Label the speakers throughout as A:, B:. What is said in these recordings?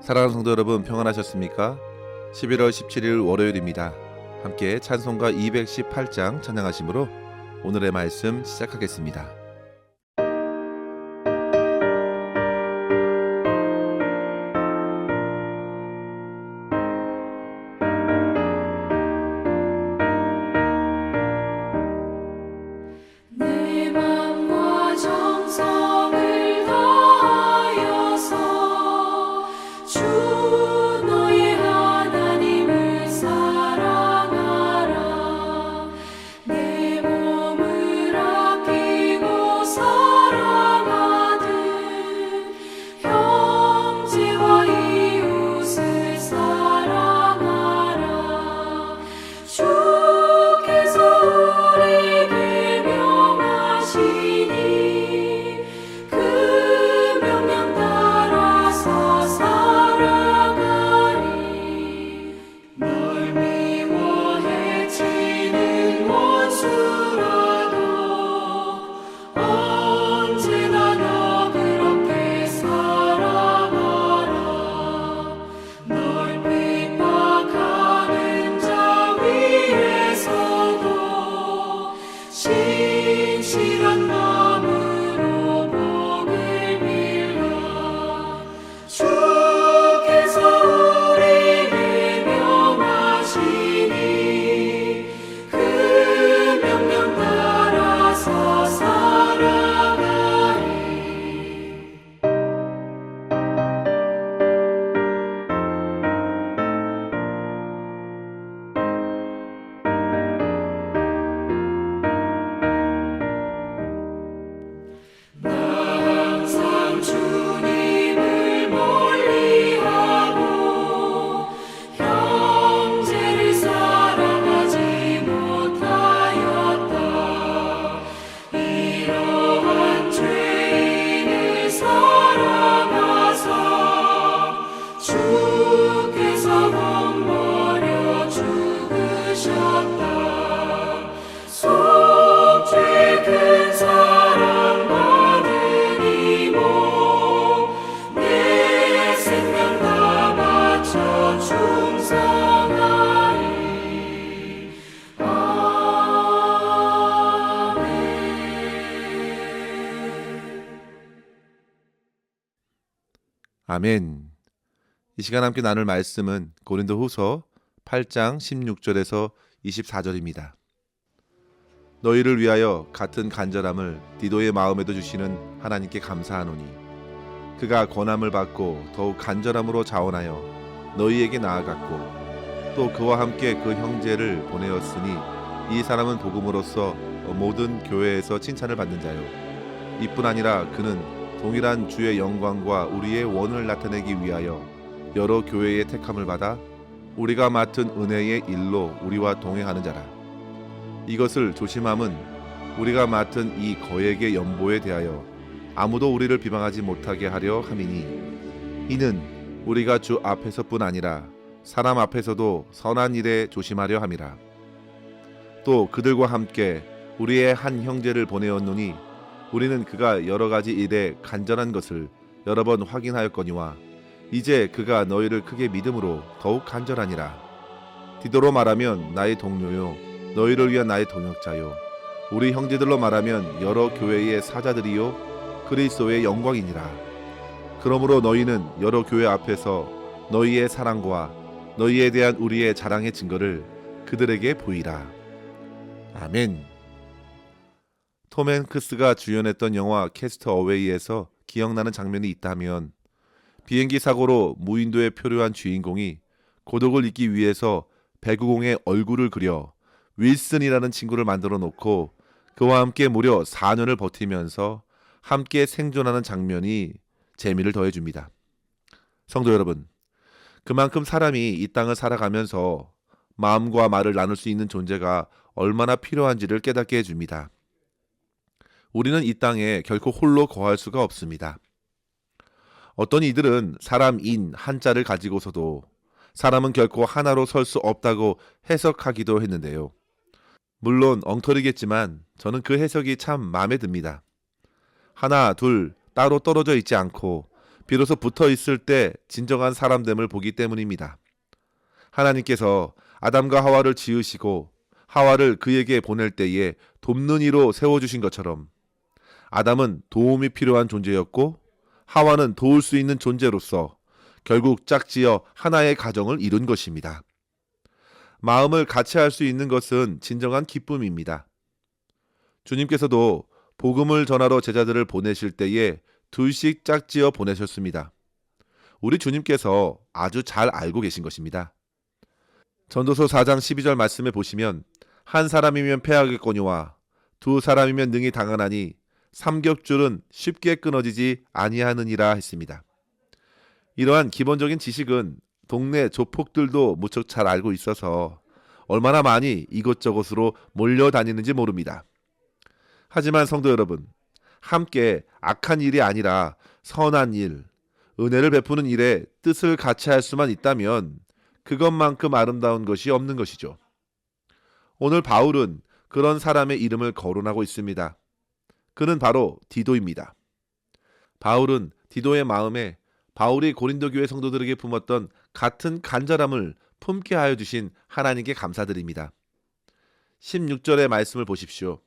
A: 사랑하는 성도 여러분, 평안하셨습니까? 11월 17일 월요일입니다. 함께 찬송가 218장 찬양하심으로 오늘의 말씀 시작하겠습니다.
B: 내 맘과 정성을 다하여서 주 너의 하나님을 사랑하라. 내 몸을 아끼고 사랑하듯 형제와 이웃을 사랑하라. 주께서 우리에게 명하시니 그 명령 따라서 살아가리. 널 미워 해치는 원수라도 언제나 너그럽게 사랑하라. 널 핍박하는 자 위에서도 신실한 마음으로 복을 빌라. 주께서 우리에게 명하시니 그 명령 따라서 살아가리. 항상 주님을 멀리하고 형제를 사랑하지 못하였다. 이러한 죄인을 사랑하사 주께서 몸버려 죽으셨다. 속죄 큰 사랑 받으니 내 생명 다 바쳐 충성하리.
A: 아멘. 이 시간 함께 나눌 말씀은 고린도후서 8장 16절에서 24절입니다. 너희를 위하여 같은 간절함을 디도의 마음에도 주시는 하나님께 감사하노니 그가 권함을 받고 더욱 간절함으로 자원하여 너희에게 나아갔고 또 그와 함께 그 형제를 보내었으니 이 사람은 복음으로써 모든 교회에서 칭찬을 받는 자요 이뿐 아니라 그는 동일한 주의 영광과 우리의 원을 나타내기 위하여 여러 교회의 택함을 받아 우리가 맡은 은혜의 일로 우리와 동행하는 자라. 이것을 조심함은 우리가 맡은 이 거액의 연보에 대하여 아무도 우리를 비방하지 못하게 하려 함이니 이는 우리가 주 앞에서뿐 아니라 사람 앞에서도 선한 일에 조심하려 함이라. 또 그들과 함께 우리의 한 형제를 보내었노니 우리는 그가 여러 가지 일에 간절한 것을 여러 번 확인하였거니와 이제 그가 너희를 크게 믿음으로 더욱 간절하니라. 디도로 말하면 나의 동료요 너희를 위한 나의 동역자요 우리 형제들로 말하면 여러 교회의 사자들이요 그리스도의 영광이니라. 그러므로 너희는 여러 교회 앞에서 너희의 사랑과 너희에 대한 우리의 자랑의 증거를 그들에게 보이라. 아멘. 톰 행크스가 주연했던 영화 캐스터 어웨이에서 기억나는 장면이 있다면 비행기 사고로 무인도에 표류한 주인공이 고독을 잊기 위해서 배구공의 얼굴을 그려 윌슨이라는 친구를 만들어 놓고 그와 함께 무려 4년을 버티면서 함께 생존하는 장면이 재미를 더해줍니다. 성도 여러분, 그만큼 사람이 이 땅을 살아가면서 마음과 말을 나눌 수 있는 존재가 얼마나 필요한지를 깨닫게 해줍니다. 우리는 이 땅에 결코 홀로 거할 수가 없습니다. 어떤 이들은 사람인 한자를 가지고서도 사람은 결코 하나로 설 수 없다고 해석하기도 했는데요. 물론 엉터리겠지만 저는 그 해석이 참 마음에 듭니다. 하나, 둘 따로 떨어져 있지 않고 비로소 붙어 있을 때 진정한 사람됨을 보기 때문입니다. 하나님께서 아담과 하와를 지으시고 하와를 그에게 보낼 때에 돕는 이로 세워주신 것처럼 아담은 도움이 필요한 존재였고 하와는 도울 수 있는 존재로서 결국 짝지어 하나의 가정을 이룬 것입니다. 마음을 같이 할 수 있는 것은 진정한 기쁨입니다. 주님께서도 복음을 전하러 제자들을 보내실 때에 둘씩 짝지어 보내셨습니다. 우리 주님께서 아주 잘 알고 계신 것입니다. 전도서 4장 12절 말씀에 보시면 한 사람이면 패하겠거니와 두 사람이면 능히 당하나니 삼겹줄은 쉽게 끊어지지 아니하느니라 했습니다. 이러한 기본적인 지식은 동네 조폭들도 무척 잘 알고 있어서 얼마나 많이 이것저것으로 몰려다니는지 모릅니다. 하지만 성도 여러분, 함께 악한 일이 아니라 선한 일, 은혜를 베푸는 일에 뜻을 같이 할 수만 있다면 그것만큼 아름다운 것이 없는 것이죠. 오늘 바울은 그런 사람의 이름을 거론하고 있습니다. 그는 바로 디도입니다. 바울은 디도의 마음에 바울이 고린도 교회 성도들에게 품었던 같은 간절함을 품게 하여 주신 하나님께 감사드립니다. 16절의 말씀을 보십시오.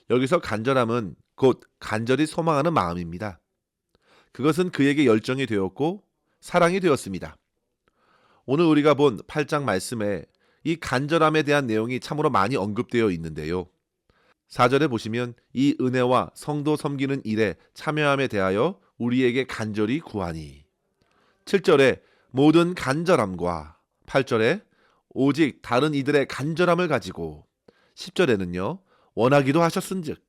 A: 여기서 간절함은 곧 간절히 소망하는 마음입니다. 그것은 그에게 열정이 되었고 사랑이 되었습니다. 오늘 우리가 본 8장 말씀에 이 간절함에 대한 내용이 참으로 많이 언급되어 있는데요. 4절에 보시면 이 은혜와 성도 섬기는 일에 참여함에 대하여 우리에게 간절히 구하니, 7절에 모든 간절함과 8절에 오직 다른 이들의 간절함을 가지고, 10절에는요 원하기도 하셨은즉,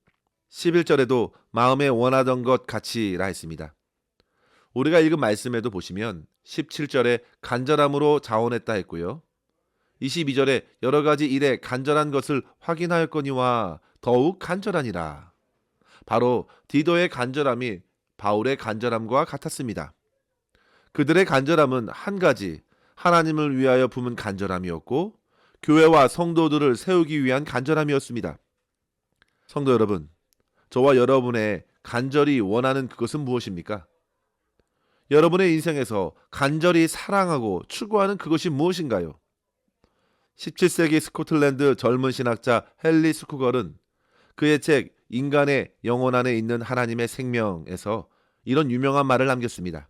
A: 11절에도 마음에 원하던 것 같이라 했습니다. 우리가 읽은 말씀에도 보시면 17절에 간절함으로 자원했다 했고요. 22절에 여러 가지 일에 간절한 것을 확인하였거니와 더욱 간절하니라. 바로 디도의 간절함이 바울의 간절함과 같았습니다. 그들의 간절함은 한 가지, 하나님을 위하여 품은 간절함이었고 교회와 성도들을 세우기 위한 간절함이었습니다. 성도 여러분, 저와 여러분의 간절히 원하는 그것은 무엇입니까? 여러분의 인생에서 간절히 사랑하고 추구하는 그것이 무엇인가요? 17세기 스코틀랜드 젊은 신학자 헨리 스쿠걸은 그의 책 인간의 영혼 안에 있는 하나님의 생명에서 이런 유명한 말을 남겼습니다.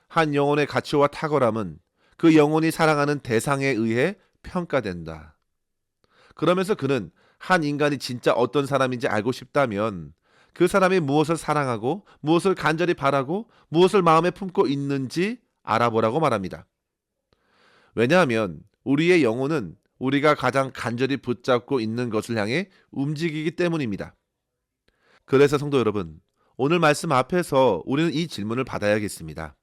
A: 한 영혼의 가치와 탁월함은 그 영혼이 사랑하는 대상에 의해 평가된다. 그러면서 그는 한 인간이 진짜 어떤 사람인지 알고 싶다면 그 사람이 무엇을 사랑하고 무엇을 간절히 바라고 무엇을 마음에 품고 있는지 알아보라고 말합니다. 왜냐하면 우리의 영혼은 우리가 가장 간절히 붙잡고 있는 것을 향해 움직이기 때문입니다. 그래서 성도 여러분, 오늘 말씀 앞에서 우리는 이 질문을 받아야겠습니다.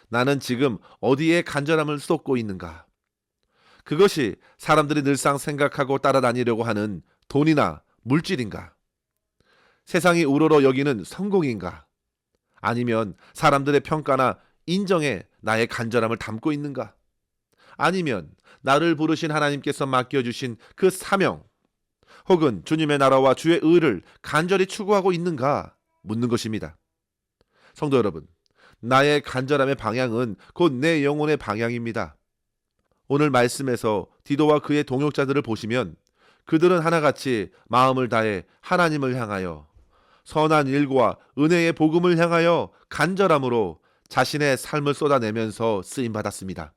A: 나는 지금 어디에 간절함을 쏟고 있는가? 그것이 사람들이 늘상 생각하고 따라다니려고 하는 돈이나 물질인가? 세상이 우러러 여기는 성공인가? 아니면 사람들의 평가나 인정에 나의 간절함을 담고 있는가? 아니면 나를 부르신 하나님께서 맡겨주신 그 사명, 혹은 주님의 나라와 주의 의를 간절히 추구하고 있는가 묻는 것입니다. 성도 여러분, 나의 간절함의 방향은 곧 내 영혼의 방향입니다. 오늘 말씀에서 디도와 그의 동역자들을 보시면 그들은 하나같이 마음을 다해 하나님을 향하여 선한 일과 은혜의 복음을 향하여 간절함으로 자신의 삶을 쏟아내면서 쓰임받았습니다.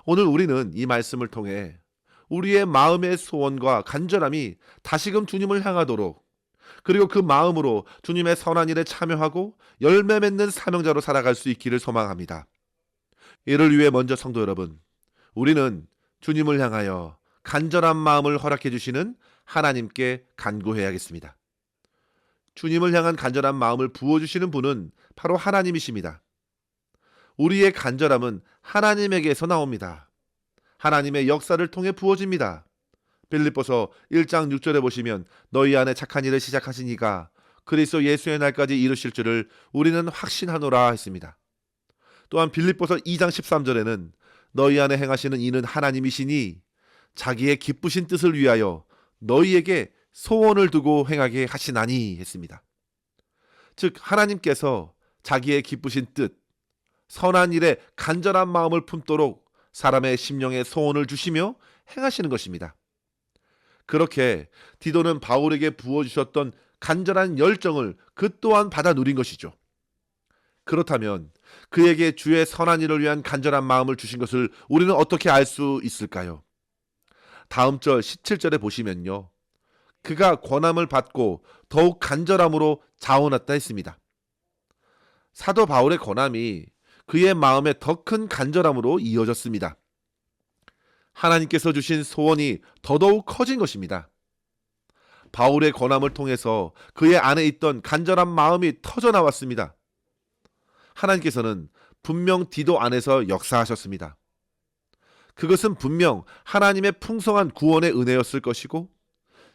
A: 오늘 우리는 이 말씀을 통해 우리의 마음의 소원과 간절함이 다시금 주님을 향하도록, 그리고 그 마음으로 주님의 선한 일에 참여하고 열매 맺는 사명자로 살아갈 수 있기를 소망합니다. 이를 위해 먼저 성도 여러분, 우리는 주님을 향하여 간절한 마음을 허락해 주시는 하나님께 간구해야겠습니다. 주님을 향한 간절한 마음을 부어주시는 분은 바로 하나님이십니다. 우리의 간절함은 하나님에게서 나옵니다. 하나님의 역사를 통해 부어집니다. 빌립보서 1장 6절에 보시면 너희 안에 착한 일을 시작하신 이가 그리스도 예수의 날까지 이루실 줄을 우리는 확신하노라 했습니다. 또한 빌립보서 2장 13절에는 너희 안에 행하시는 이는 하나님이시니 자기의 기쁘신 뜻을 위하여 너희에게 소원을 두고 행하게 하시나니 했습니다. 즉 하나님께서 자기의 기쁘신 뜻, 선한 일에 간절한 마음을 품도록 사람의 심령에 소원을 주시며 행하시는 것입니다. 그렇게 디도는 바울에게 부어주셨던 간절한 열정을 그 또한 받아 누린 것이죠. 그렇다면 그에게 주의 선한 일을 위한 간절한 마음을 주신 것을 우리는 어떻게 알 수 있을까요? 다음 절 17절에 보시면요. 그가 권함을 받고 더욱 간절함으로 자원했다 했습니다. 사도 바울의 권함이 그의 마음에 더 큰 간절함으로 이어졌습니다. 하나님께서 주신 소원이 더더욱 커진 것입니다. 바울의 권함을 통해서 그의 안에 있던 간절한 마음이 터져나왔습니다. 하나님께서는 분명 디도 안에서 역사하셨습니다. 그것은 분명 하나님의 풍성한 구원의 은혜였을 것이고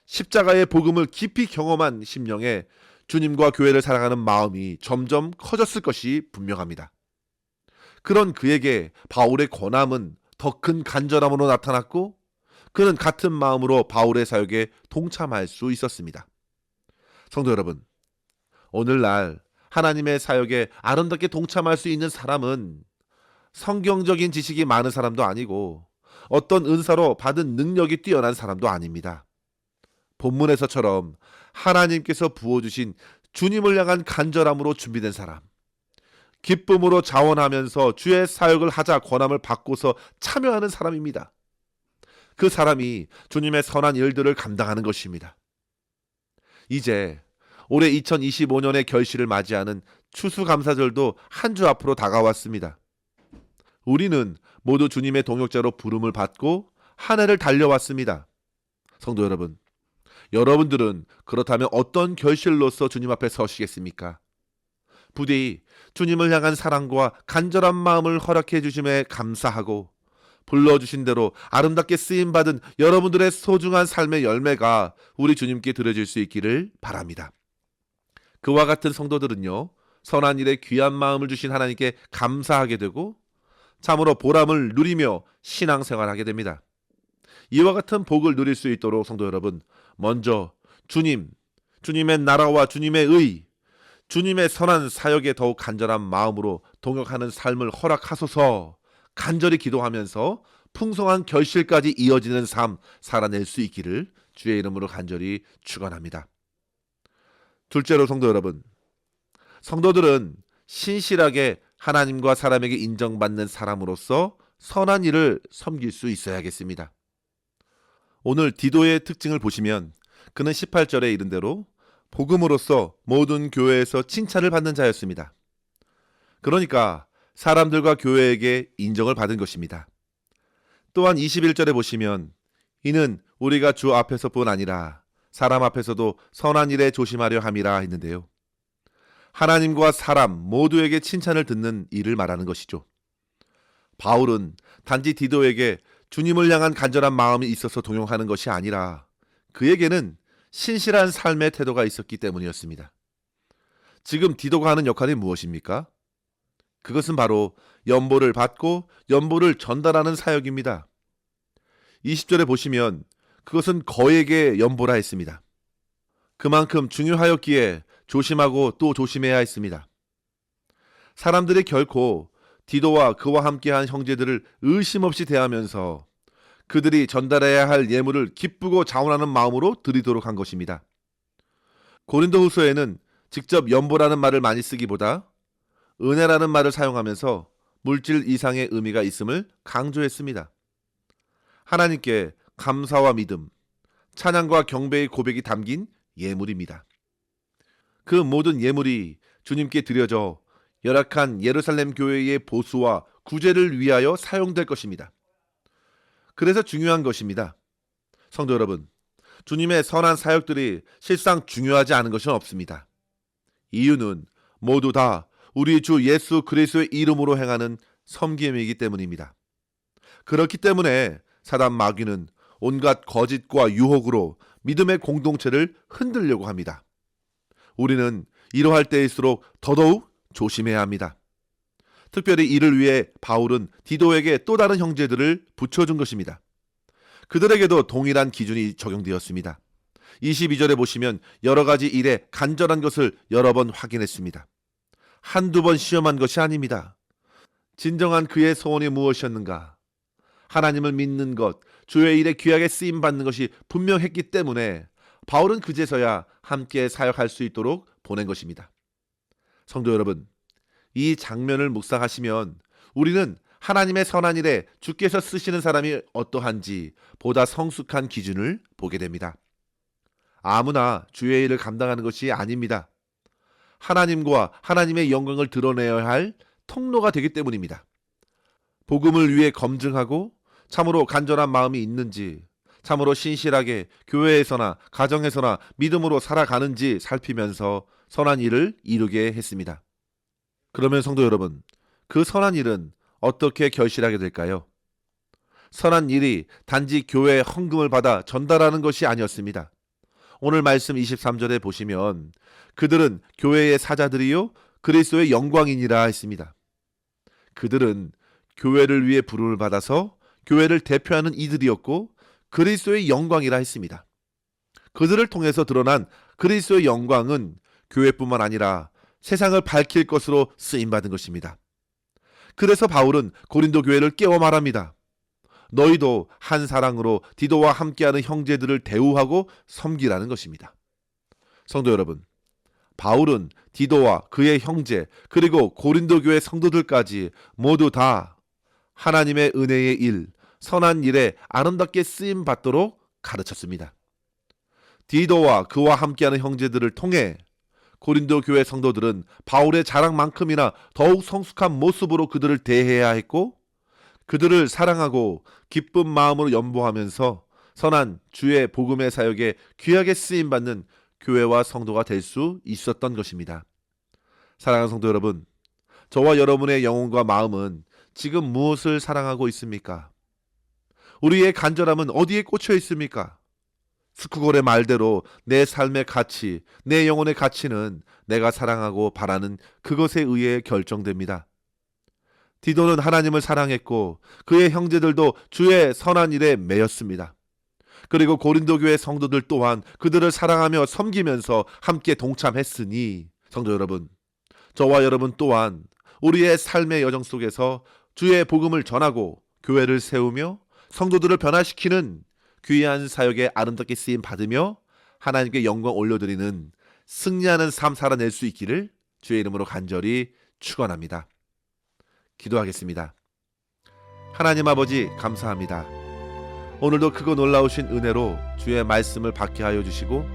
A: 십자가의 복음을 깊이 경험한 심령에 주님과 교회를 사랑하는 마음이 점점 커졌을 것이 분명합니다. 그런 그에게 바울의 권함은 더 큰 간절함으로 나타났고 그는 같은 마음으로 바울의 사역에 동참할 수 있었습니다. 성도 여러분, 오늘날 하나님의 사역에 아름답게 동참할 수 있는 사람은 성경적인 지식이 많은 사람도 아니고 어떤 은사로 받은 능력이 뛰어난 사람도 아닙니다. 본문에서처럼 하나님께서 부어주신 주님을 향한 간절함으로 준비된 사람, 기쁨으로 자원하면서 주의 사역을 하자 권함을 받고서 참여하는 사람입니다. 그 사람이 주님의 선한 일들을 감당하는 것입니다. 이제 올해 2025년의 결실을 맞이하는 추수감사절도 한 주 앞으로 다가왔습니다. 우리는 모두 주님의 동역자로 부름을 받고 한 해를 달려왔습니다. 성도 여러분, 여러분들은 그렇다면 어떤 결실로서 주님 앞에 서시겠습니까? 부디 주님을 향한 사랑과 간절한 마음을 허락해 주심에 감사하고 불러주신 대로 아름답게 쓰임받은 여러분들의 소중한 삶의 열매가 우리 주님께 드려질 수 있기를 바랍니다. 그와 같은 성도들은요, 선한 일에 귀한 마음을 주신 하나님께 감사하게 되고 참으로 보람을 누리며 신앙생활하게 됩니다. 이와 같은 복을 누릴 수 있도록 성도 여러분, 먼저 주님의 나라와 주님의 의, 주님의 선한 사역에 더욱 간절한 마음으로 동역하는 삶을 허락하소서 간절히 기도하면서 풍성한 결실까지 이어지는 삶 살아낼 수 있기를 주의 이름으로 간절히 축원합니다. 둘째로 성도 여러분, 성도들은 신실하게 하나님과 사람에게 인정받는 사람으로서 선한 일을 섬길 수 있어야겠습니다. 오늘 디도의 특징을 보시면 그는 18절에 이른 대로 복음으로써 모든 교회에서 칭찬을 받는 자였습니다. 그러니까 사람들과 교회에게 인정을 받은 것입니다. 또한 21절에 보시면 이는 우리가 주 앞에서뿐 아니라 사람 앞에서도 선한 일에 조심하려 함이라 했는데요. 하나님과 사람 모두에게 칭찬을 듣는 일을 말하는 것이죠. 바울은 단지 디도에게 주님을 향한 간절한 마음이 있어서 동용하는 것이 아니라 그에게는 신실한 삶의 태도가 있었기 때문이었습니다. 지금 디도가 하는 역할이 무엇입니까? 그것은 바로 연보를 받고 연보를 전달하는 사역입니다. 20절에 보시면 그것은 거에게 연보라 했습니다. 그만큼 중요하였기에 조심하고 또 조심해야 했습니다. 사람들이 결코 디도와 그와 함께한 형제들을 의심 없이 대하면서 그들이 전달해야 할 예물을 기쁘고 자원하는 마음으로 드리도록 한 것입니다. 고린도후서에는 직접 연보라는 말을 많이 쓰기보다 은혜라는 말을 사용하면서 물질 이상의 의미가 있음을 강조했습니다. 하나님께 감사와 믿음, 찬양과 경배의 고백이 담긴 예물입니다. 그 모든 예물이 주님께 드려져 열악한 예루살렘 교회의 보수와 구제를 위하여 사용될 것입니다. 그래서 중요한 것입니다. 성도 여러분, 주님의 선한 사역들이 실상 중요하지 않은 것은 없습니다. 이유는 모두 다 우리 주 예수 그리스도의 이름으로 행하는 섬김이기 때문입니다. 그렇기 때문에 사단 마귀는 온갖 거짓과 유혹으로 믿음의 공동체를 흔들려고 합니다. 우리는 이러할 때일수록 더더욱 조심해야 합니다. 특별히 이를 위해 바울은 디도에게 또 다른 형제들을 붙여준 것입니다. 그들에게도 동일한 기준이 적용되었습니다. 22절에 보시면 여러 가지 일에 간절한 것을 여러 번 확인했습니다. 한두 번 시험한 것이 아닙니다. 진정한 그의 소원이 무엇이었는가? 하나님을 믿는 것, 주의 일에 귀하게 쓰임받는 것이 분명했기 때문에 바울은 그제서야 함께 사역할 수 있도록 보낸 것입니다. 성도 여러분, 이 장면을 묵상하시면 우리는 하나님의 선한 일에 주께서 쓰시는 사람이 어떠한지 보다 성숙한 기준을 보게 됩니다. 아무나 주의 일을 감당하는 것이 아닙니다. 하나님과 하나님의 영광을 드러내야 할 통로가 되기 때문입니다. 복음을 위해 검증하고 참으로 간절한 마음이 있는지, 참으로 신실하게 교회에서나 가정에서나 믿음으로 살아가는지 살피면서 선한 일을 이루게 했습니다. 그러면 성도 여러분, 그 선한 일은 어떻게 결실하게 될까요? 선한 일이 단지 교회의 헌금을 받아 전달하는 것이 아니었습니다. 오늘 말씀 23절에 보시면 그들은 교회의 사자들이요 그리스도의 영광이니라 했습니다. 그들은 교회를 위해 부름을 받아서 교회를 대표하는 이들이었고 그리스도의 영광이라 했습니다. 그들을 통해서 드러난 그리스도의 영광은 교회뿐만 아니라 세상을 밝힐 것으로 쓰임받은 것입니다. 그래서 바울은 고린도 교회를 깨워 말합니다. 너희도 한 사랑으로 디도와 함께하는 형제들을 대우하고 섬기라는 것입니다. 성도 여러분, 바울은 디도와 그의 형제 그리고 고린도 교회 성도들까지 모두 다 하나님의 은혜의 일, 선한 일에 아름답게 쓰임 받도록 가르쳤습니다. 디도와 그와 함께하는 형제들을 통해 고린도 교회 성도들은 바울의 자랑만큼이나 더욱 성숙한 모습으로 그들을 대해야 했고 그들을 사랑하고 기쁜 마음으로 연보하면서 선한 주의 복음의 사역에 귀하게 쓰임받는 교회와 성도가 될 수 있었던 것입니다. 사랑하는 성도 여러분, 저와 여러분의 영혼과 마음은 지금 무엇을 사랑하고 있습니까? 우리의 간절함은 어디에 꽂혀 있습니까? 스쿠골의 말대로 내 삶의 가치, 내 영혼의 가치는 내가 사랑하고 바라는 그것에 의해 결정됩니다. 디도는 하나님을 사랑했고 그의 형제들도 주의 선한 일에 매였습니다. 그리고 고린도 교회 성도들 또한 그들을 사랑하며 섬기면서 함께 동참했으니 성도 여러분, 저와 여러분 또한 우리의 삶의 여정 속에서 주의 복음을 전하고 교회를 세우며 성도들을 변화시키는 귀한 사역에 아름답게 쓰임 받으며 하나님께 영광 올려드리는 승리하는 삶 살아낼 수 있기를 주의 이름으로 간절히 축원합니다. 기도하겠습니다. 하나님 아버지 감사합니다. 오늘도 크고 놀라우신 은혜로 주의 말씀을 받게 하여 주시고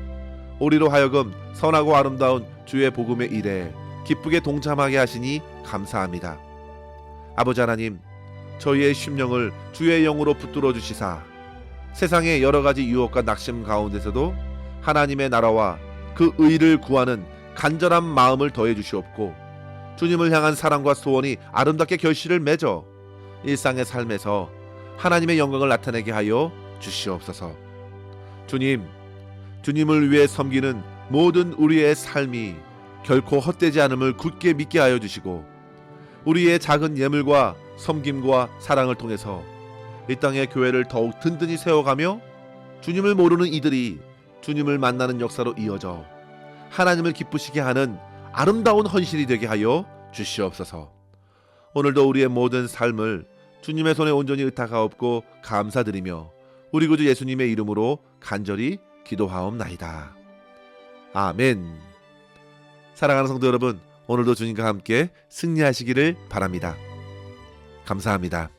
A: 우리로 하여금 선하고 아름다운 주의 복음의 일에 기쁘게 동참하게 하시니 감사합니다. 아버지 하나님, 저희의 심령을 주의 영으로 붙들어 주시사 세상의 여러 가지 유혹과 낙심 가운데서도 하나님의 나라와 그 의를 구하는 간절한 마음을 더해 주시옵고 주님을 향한 사랑과 소원이 아름답게 결실을 맺어 일상의 삶에서 하나님의 영광을 나타내게 하여 주시옵소서. 주님을 위해 섬기는 모든 우리의 삶이 결코 헛되지 않음을 굳게 믿게 하여 주시고 우리의 작은 예물과 섬김과 사랑을 통해서 이 땅의 교회를 더욱 든든히 세워가며 주님을 모르는 이들이 주님을 만나는 역사로 이어져 하나님을 기쁘시게 하는 아름다운 헌신이 되게 하여 주시옵소서. 오늘도 우리의 모든 삶을 주님의 손에 온전히 의탁하옵고 감사드리며 우리 구주 예수님의 이름으로 간절히 기도하옵나이다. 아멘. 사랑하는 성도 여러분, 오늘도 주님과 함께 승리하시기를 바랍니다. 감사합니다.